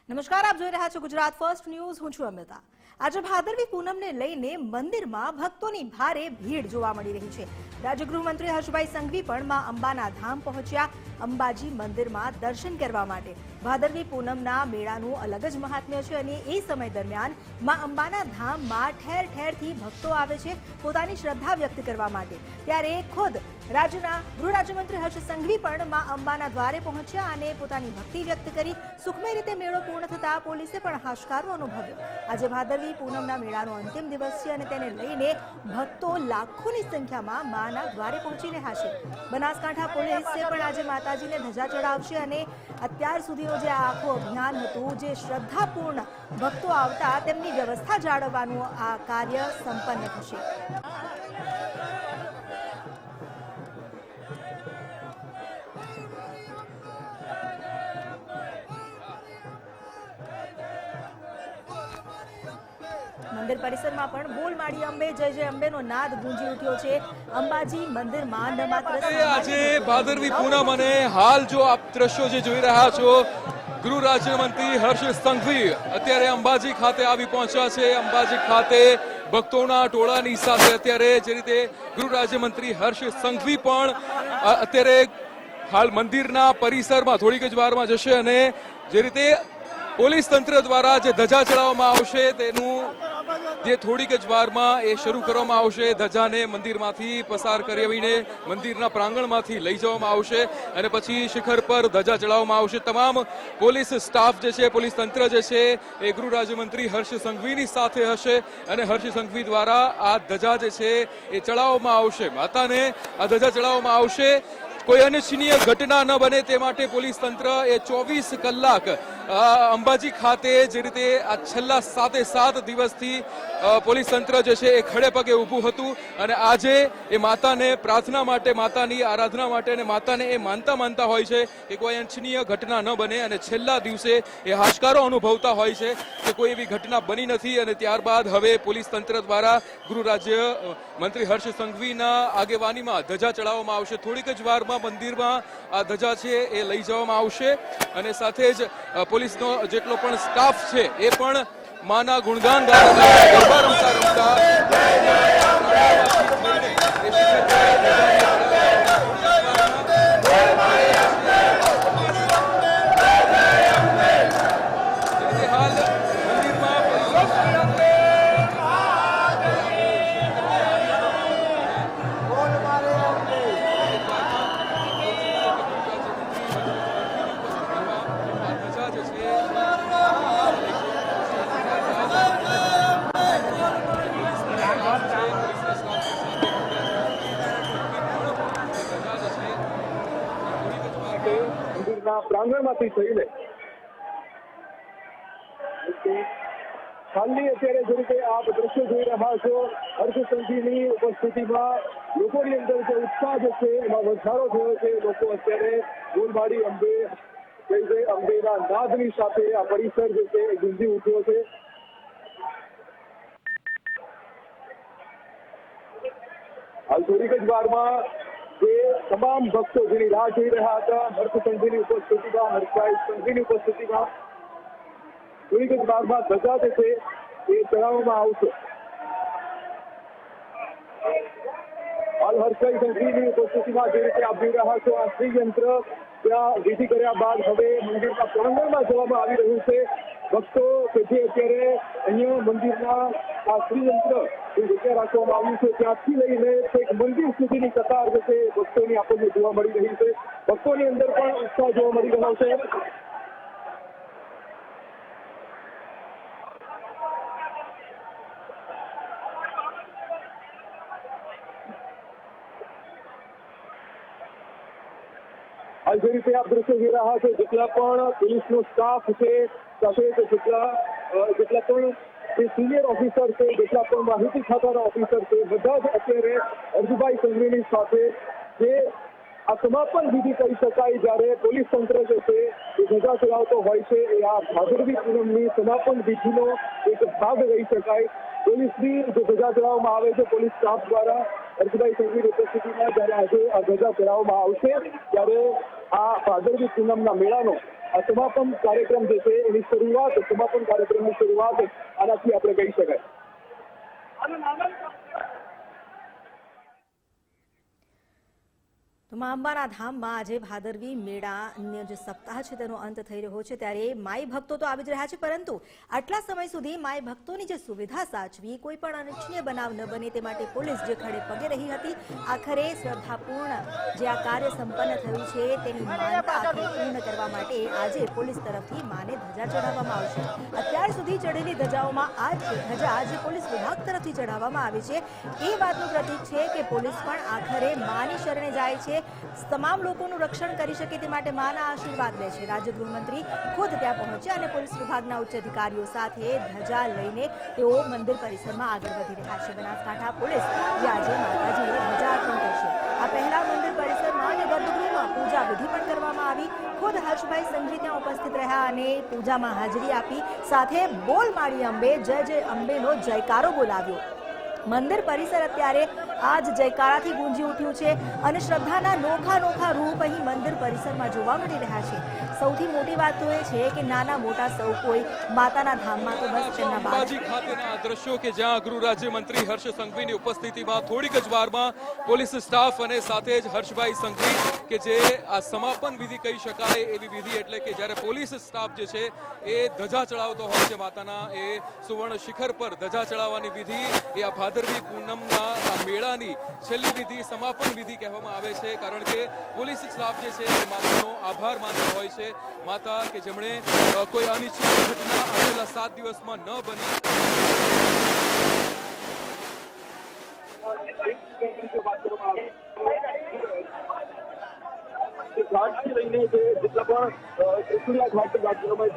નમસ્કાર, આપ જોઈ રહ્યા છો ગુજરાત ફર્સ્ટ ન્યૂઝ. હું છું અમિતા. આજે ભાદરવી પૂનમને લઈને મંદિરમાં ભક્તોની ભારે ભીડ જોવા મળી રહી છે. રાજ્ય ગૃહમંત્રી હર્ષભાઈ સંઘવી પણ માં અંબાના ધામ પહોંચ્યા અંબાજી મંદિરમાં દર્શન કરવા માટે. ભાદરવી પૂનમના મેળાનું અલગ જ મહાત્મ્ય છે અને એ સમય દરમિયાન માં અંબાના ધામમાં ઠેર ઠેરથી ભક્તો આવે છે પોતાની શ્રદ્ધા વ્યક્ત કરવા માટે. ત્યારે ખુદ રાજ્યના ગૃહ રાજ્યમંત્રી હર્ષ સંઘવી પણ માં અંબાના દ્વારે પહોંચ્યા અને પોતાની ભક્તિ વ્યક્ત કરી. સુખમય રીતે મેળો પૂર્ણ થતા પોલીસે પણ હાશકારો અનુભવ્યો. આજે ભાદરવી પૂનમના મેળાનો અંતિમ દિવસ છે અને તેને લઈને ભક્તો લાખોની સંખ્યામાં માના દ્વારે પહોંચી રહ્યા છે. બનાસકાંઠા પોલીસે પણ આજે માતાજીને ધજા ચડાવશે અને અત્યાર સુધીનું જે આખું અભિયાન હતું, જે શ્રદ્ધાપૂર્ણ ભક્તો આવતા તેમની વ્યવસ્થા જાળવવાનું આ કાર્ય સંપન્ન થશે. મંદિર પરિસરમાં પણ બોલ માડી અંબે જય જય અંબેનો નાદ ગુંજી ઉઠ્યો છે. અંબાજી મંદિરમાં ન માત્ર આજે ભાદરવી પૂનમ અને હાલ જો આપ દ્રશ્યો જે જોઈ રહ્યા છો, ગૃહ રાજ્યમંત્રી હર્ષ સંઘવી અત્યારે અંબાજી ખાતે આવી પહોંચ્યા છે. અંબાજી ખાતે ભક્તોના ટોળાની સાથે અત્યારે જે રીતે ગૃહ રાજ્યમંત્રી હર્ષ સંઘવી પણ અત્યારે હાલ મંદિરના પરિસરમાં થોડીક જ વારમાં જશે અને જે રીતે પોલીસ તંત્ર દ્વારા જે ધજા ચડાવવામાં આવશે તેનું જે થોડીક જ વારમાં એ શરૂ કરવામાં આવશે. ધજાને મંદિરમાંથી પસાર કરાવીને મંદિરના પ્રાંગણમાંથી લઈ જવામાં આવશે અને પછી શિખર પર ધજા ચડાવવામાં આવશે. તમામ પોલીસ સ્ટાફ જે છે, પોલીસ તંત્ર જે છે એ ગૃહ રાજ્યમંત્રી હર્ષ સંઘવીની સાથે હશે અને હર્ષ સંઘવી દ્વારા આ ધજા જે છે એ ચડાવવામાં આવશે. માતાને આ ધજા ચડાવવામાં આવશે. કોઈ અનિચ્છનીય ઘટના ન બને તે માટે પોલીસ તંત્ર એ 24 કલાક અંબાજી ખાતે જે રીતે આ છેલ્લા 7 દિવસથી પોલીસ તંત્ર જે છે એ ખડે પગે ઊભું હતું અને આજે એ માતાને પ્રાર્થના માટે, માતાની આરાધના માટે અને માતાને એ માનતા હોય છે કે કોઈ અનિચ્છનીય ઘટના ન બને અને છેલ્લા દિવસે એ હાશકારો અનુભવતા હોય છે કે કોઈ એવી ઘટના બની નથી. અને ત્યારબાદ હવે પોલીસ તંત્ર દ્વારા ગૃહ રાજ્ય મંત્રી હર્ષ સંઘવીના આગેવાનીમાં ધજા ચડાવવામાં આવશે. થોડીક જ વારમાં મંદિરમાં આ ધજા છે એ લઈ જવામાં આવશે અને સાથે જ પોલીસનો જેટલો પણ સ્ટાફ છે એ પણ માના ગુણગાન ગરબા રમતા પ્રાંગણમાંથી થઈને હાલની અત્યારે જે રીતે આપ દ્રશ્યો જોઈ રહ્યા છો, હર્ષ સંઘવીની ઉપસ્થિતિમાં લોકોની અંદર જે ઉત્સાહ જે છે એમાં વધારો થયો છે. લોકો અત્યારે બોલમાડી અંબે જય જય અંબેના નાદની સાથે આ પરિસર જે છે એ ગુંજી ઉઠ્યો છે. હાલ થોડીક જ વારમાં જે તમામ ભક્તો જેની રાહ જોઈ રહ્યા હતા હર્ષ સંઘવીની ઉપસ્થિતિમાં, હર્ષભાઈ સંઘવીની ઉપસ્થિતિમાં થોડીક જ વારમાં ધજા જે છે એ ચડાવવામાં આવશે. હાલ હર્ષભાઈ સંઘવીની ઉપસ્થિતિમાં જે રીતે આપ જોઈ રહ્યા છો, આ શ્રીયંત્ર ત્યાં વિધિ કર્યા બાદ હવે મંદિરના પ્રાંગણમાં જવામાં આવી રહ્યું છે. ભક્તો કે જે અત્યારે અહીંયા મંદિરના આ શ્રીયંત્ર જે જગ્યા રાખવામાં આવ્યું છે ત્યાંથી લઈને એક મંદિર સુધીની કતાર જે છે ભક્તોની આપણને જોવા મળી રહી છે. ભક્તોની અંદર પણ ઉત્સાહ જોવા મળી રહ્યો છે. હાલ જે રીતે આપ દ્રશ્યો જોઈ રહ્યા છો, જેટલા પણ પોલીસનો સ્ટાફ છે, સાથે જેટલા પણ જે સિનિયર ઓફિસર છે, જેટલા પણ માહિતી ખાતાના ઓફિસર છે, બધા જ અત્યારે હર્ષભાઈ સંઘવીની સાથે જે આ સમાપન વિધિ કહી શકાય, જ્યારે પોલીસ તંત્ર જે છે એ ધજા ચડાવતો હોય છે, એ આ ભાદરવી પૂનમની સમાપન વિધિનો એક ભાગ રહી શકાય. પોલીસની જે ધજા ચડાવવામાં આવે છે પોલીસ સ્ટાફ દ્વારા હર્ષભાઈ સંઘવીની ઉપસ્થિતિમાં જ્યારે આજે આ ધજા ચડાવવામાં આવશે ત્યારે આ ભાદરવી પૂનમના મેળાનો આ સમાપન કાર્યક્રમ જે છે એની શરૂઆત, સમાપન કાર્યક્રમની શરૂઆત આનાથી આપણે કહી શકાય. તો મા અંબાના ધામમાં આજે ભાદરવી મેળાનો જે સપ્તાહ છે તેનો અંત થઈ રહ્યો છે, ત્યારે માઈ ભક્તો તો આવી જ રહ્યા છે, પરંતુ આટલા સમય સુધી માઈ ભક્તોની જે સુવિધા સાચવી, કોઈ પણ અનિચ્છનીય બનાવ ન બને તે માટે પોલીસ જે ખડે પગે રહી હતી, આખરે શ્રદ્ધાપૂર્ણ જે આ કાર્ય સંપન્ન થયું છે તેની માનતા આખરે પૂર્ણ કરવા માટે આજે પોલીસ તરફથી માને ધજા ચઢાવવામાં આવશે. અત્યાર સુધી ચઢેલી ધજાઓમાં આ ધજા જે પોલીસ વિભાગ તરફથી ચઢાવવામાં આવી છે એ વાતનું પ્રતીક છે કે પોલીસ પણ આખરે માની શરણે જાય છે, તમામ લોકોનું રક્ષણ કરી શકે તે માટે માના આશીર્વાદ લે છે. રાજ્ય ગૃહમંત્રી ખુદ ત્યાં પહોંચ્યા અને પોલીસ વિભાગના ઉચ્ચ અધિકારીઓ સાથે ધજા લઈને તેઓ મંદિર પરિસરમાં આગળ વધી રહ્યા છે. બનાસકાંઠા પોલીસ આજે માતાજીને ધજા અર્પણ કરશે. આ પહેલા મંદિર પરિસરમાં અને ગર્ભગૃહમાં પૂજા વિધિ પણ કરવામાં આવી. ખુદ હર્ષભાઈ સંઘવી ત્યાં ઉપસ્થિત રહ્યા અને પૂજામાં હાજરી આપી, સાથે બોલ માળી અંબે, જય જય અંબેનો જયકારો બોલાવ્યો. મંદિર પરિસર અત્યારે આજ જયકારાથી ગુંજી ઉઠ્યું છે અને શ્રદ્ધાના નોખા રૂપ અહીં મંદિર પરિસરમાં જોવા મળી રહ્યા છે. સૌથી મોટી વાત તો એ છે કે નાના મોટા સૌ કોઈ માતાના ધામમાં તો બસ તેમના અંબાજી ખાતેના આ દ્રશ્યો કે જ્યાં ગૃહ રાજ્યમંત્રી હર્ષ સંઘવીની ઉપસ્થિતિમાં થોડીક જ વારમાં પોલીસ સ્ટાફ અને સાથે જ હર્ષભાઈ સંઘવી કે જે આ સમાપન વિધિ કહી શકાય એવી વિધિ, એટલે કે જ્યારે પોલીસ સ્ટાફ જે છે એ ધજા ચડાવતો હોય છે માતાના, એ સુવર્ણ શિખર પર ધજા ચડાવવાની વિધિ એ આ ભાદરવી પૂનમના આ મેળાની છેલ્લી વિધિ, સમાપન વિધિ કહેવામાં આવે છે. કારણ કે પોલીસ સ્ટાફ જે છે એ માતાનો આભાર માનતો હોય છે. માતા કે જેમણે કોઈ અનિચ્છનીય ઘટના આગલા 7 દિવસમાં ન બની. ઘાટથી લઈને જે જેટલા પણ ત્રિશુલિયા ઘાટ રાજ્યમાં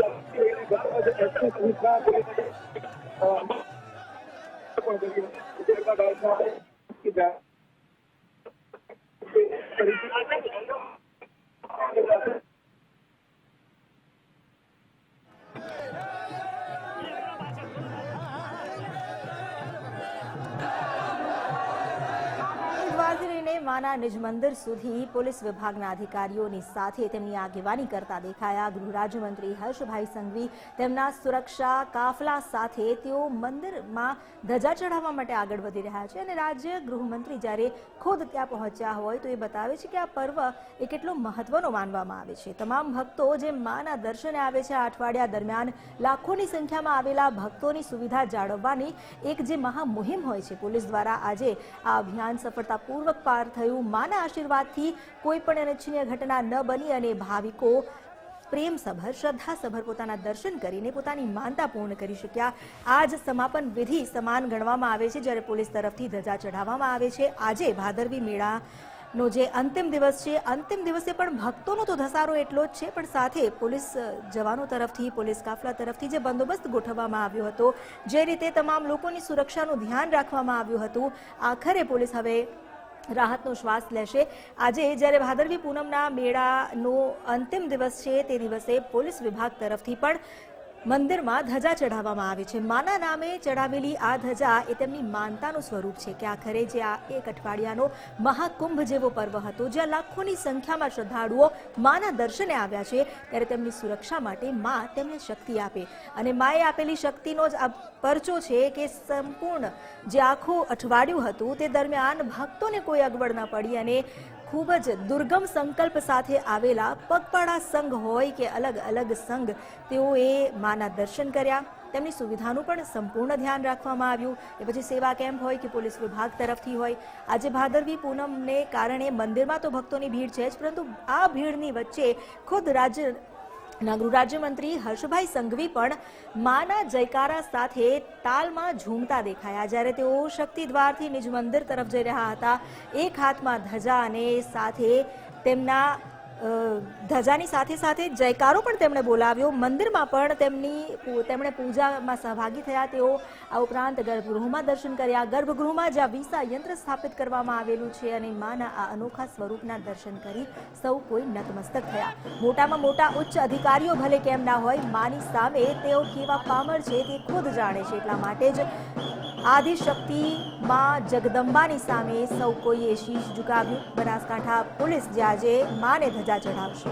માના નિજ મંદિર સુધી પોલીસ વિભાગના અધિકારીઓની સાથે તેમની આગેવાની કરતા દેખાયા. ગૃહ રાજ્યમંત્રી હર્ષભાઈ સંઘવી તેમના સુરક્ષા કાફલા સાથે તેઓ મંદિરમાં ધજા ચઢાવવા માટે આગળ વધી રહ્યા છે અને રાજ્ય ગૃહમંત્રી જ્યારે ખુદ ત્યાં પહોંચ્યા હોય તો એ બતાવે છે કે આ પર્વ એ કેટલો મહત્વનો માનવામાં આવે છે. તમામ ભક્તો જે માના દર્શને આવે છે, આ અઠવાડિયા દરમિયાન લાખોની સંખ્યામાં આવેલા ભક્તોની સુવિધા જાળવવાની એક જે મહામુહિમ હોય છે, પોલીસ દ્વારા આજે આ અભિયાન સફળતાપૂર્વક પાર થયું. માના આશીર્વાદથી કોઈ પણ અનિચ્છનીય ઘટના ન બની અને ભાવિકો પ્રેમસભર, શ્રદ્ધાસભર પોતાના દર્શન કરીને પોતાની માનતા પૂર્ણ કરી શક્યા. આજ સમાપન વિધિ સમાન ગણવામાં આવે છે જ્યારે પોલીસ તરફથી ધજા ચઢાવવામાં આવે છે. આજે ભાદરવી મેળાનો જે અંતિમ દિવસ છે, અંતિમ દિવસે પણ ભક્તોનો તો ધસારો એટલો જ છે, પણ સાથે પોલીસ જવાનો તરફથી, પોલીસ કાફલા તરફથી જે બંદોબસ્ત ગોઠવવામાં આવ્યો હતો, જે રીતે તમામ લોકોની સુરક્ષાનું ધ્યાન રાખવામાં આવ્યું હતું, આખરે પોલીસ હવે રાહતનો શ્વાસ લેશે. આજે જ્યારે ભાદરવી પૂનમના મેળાનો અંતિમ દિવસ છે તે દિવસે પોલીસ વિભાગ તરફથી પણ મંદિરમાં ધજા ચઢાવવામાં આવે છે. માના નામે ચઢાવેલી આ ધજા એ તેમની માનતાનું સ્વરૂપ છે કે આખરે જે આ એક અઠવાડિયાનો મહાકુંભ જેવો પર્વ હતો, જ્યાં લાખોની સંખ્યામાં શ્રદ્ધાળુઓ માના દર્શને આવ્યા છે, ત્યારે તેમની સુરક્ષા માટે મા તેમને શક્તિ આપે અને માએ આપેલી શક્તિનો જ આ પરચો છે કે સંપૂર્ણ જે આખું અઠવાડિયું હતું તે દરમિયાન ભક્તોને કોઈ અગવડ ન પડી અને ખૂબ જ દુર્ગમ સંકલ્પ સાથે આવેલા પગપાળા સંઘ હોય કે અલગ અલગ સંઘ, તેઓએ માના દર્શન કર્યા. તેમની સુવિધાનું પણ સંપૂર્ણ ધ્યાન રાખવામાં આવ્યું. એ પછી સેવા કેમ્પ હોય કે પોલીસ વિભાગ તરફથી હોય. આજે ભાદરવી પૂનમને કારણે મંદિરમાં તો ભક્તોની ભીડ છે જ, પરંતુ આ ભીડની વચ્ચે ખુદ ગૃહ રાજ્યમંત્રી હર્ષભાઈ સંઘવી પણ માના જયકારા સાથે તાલમાં ઝૂમતા દેખાયા. જ્યારે તેઓ શક્તિ દ્વારથી નિજ મંદિર તરફ જઈ રહ્યા હતા, એક હાથમાં ધજા અને સાથે તેમના ધજાની સાથે સાથે જયકારો પણ તેમણે બોલાવ્યો. મંદિરમાં પણ તેમણે પૂજામાં સહભાગી થયા. તેઓ આ ઉપરાંત ગર્ભગૃહમાં દર્શન કર્યા. ગર્ભગૃહમાં જ્યાં વિસા યંત્ર સ્થાપિત કરવામાં આવેલું છે અને માના આ અનોખા સ્વરૂપના દર્શન કરી સૌ કોઈ નતમસ્તક થયા. મોટામાં મોટા ઉચ્ચ અધિકારીઓ ભલે કેમ ના હોય, માની સામે તેઓ કેવા પામર છે તે ખુદ જાણે છે. એટલા માટે જ આદિશક્તિ માં જગદંબાની સામે સૌ કોઈએ શીશ ઝુકાવ્યું. બનાસકાંઠા પોલીસ જે આજે માને ધજા ચઢાવશે.